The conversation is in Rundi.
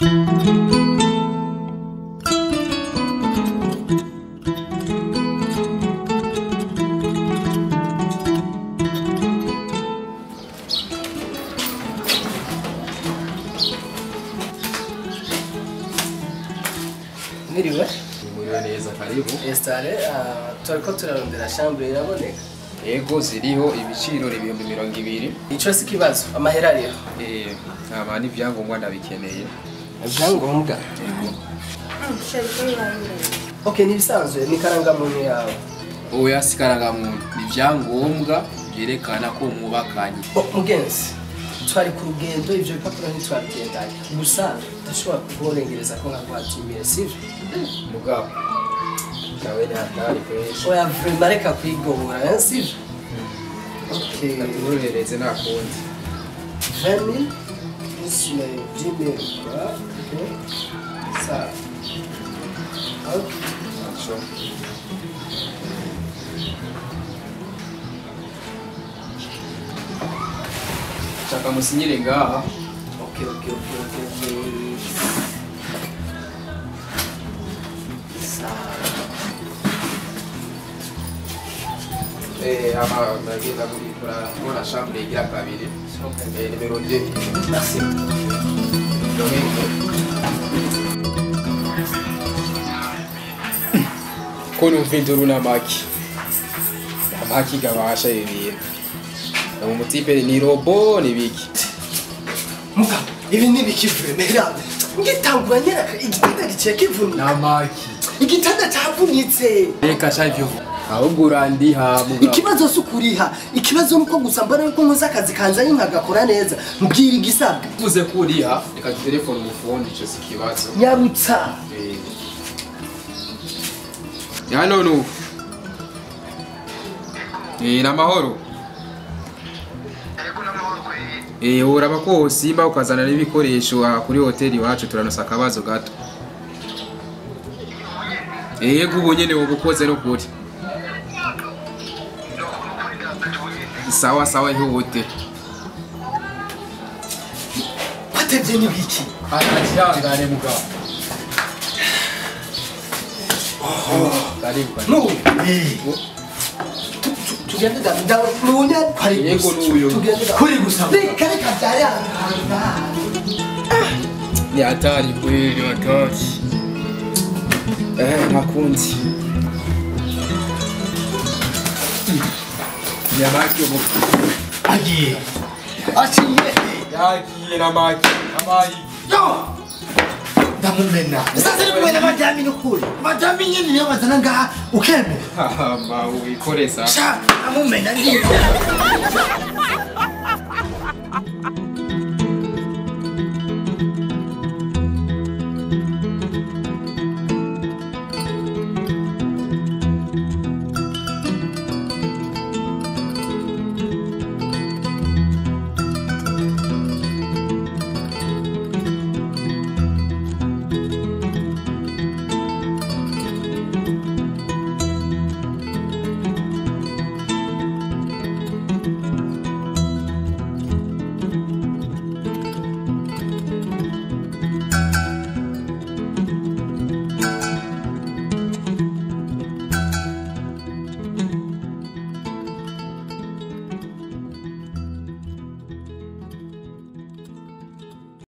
Mwiriwe? Mwiriwe neza karibu. Estale, turiko turarondera chambre iraboneka. Yego ziriho ibiciro ibihumbi 200. Ico si kibazo, amahera ariho. Aba ni vyangombwa ndabikeneye. Vyangombwa? Yego. Okay, nibisanzwe ni karangamuntu yawe. Oya si karangamuntu, ni vyangombwa byerekana ko mwubakanye. Mugenzi, twari ku rugendo ivyo bipapuro ntitwabigendanye. Gusa dushobora kuborengereza ko nkakwatimire, sivyo? Mugabo. Nawe ni hatari kwesha. Oya vraiment reka kwigobora, sivyo? Okay. Ndakurohereze nakundi. 20,000 plus les 10,000. Okay. Ça. Okay. Acho. Chaka musinyire ngaha. Okay. Ama nagenda muri la chambre igira kabiri. Numero 2. Merci. Kono mvinduru na maki. Amaki gabasha ibintu. Mu mutipe ni robo ni biki. Muga, ibi ni biki vraiment grave. Ngitangura nyeraka igitanda gice kivunye. Na maki. Igitanda cyavunitse. Reka shavyo. Ahubwo urandiha muga. Ikibazo sukuriha, ikibazo nuko gusa mbona yuko nkoza akazi kanza yinkagakora neza. Mbwira igisabwe. Tuze kuriha, reka telefone mufundi cyo sikibazo. Nyarutsa. Ya nonu. Na mahoro. Uraba ko simba ukazana n'ibikoresho kuri hoteli wacu turanosa akabazo gato. Yego ubunyene ubukoze no kuri. Sawa ihute. Watevye ni biki? Akirangane mugabo. Karibu. No. Tugende da nunya kwari. Yego nuyo. Tugende da. Kuri gusa. Reka byari Ni hatari kweli hatari. Nakundi. Ya maki ubu. Agiye. Aciye. Yagiye na maki. Amayi. Yo. Ndamumena. Sasa ni kumena majami nukuri. Majami nyini niyo bazana ngaha ukeme. Ma uikoreza. Sha, ndamumena ngiye.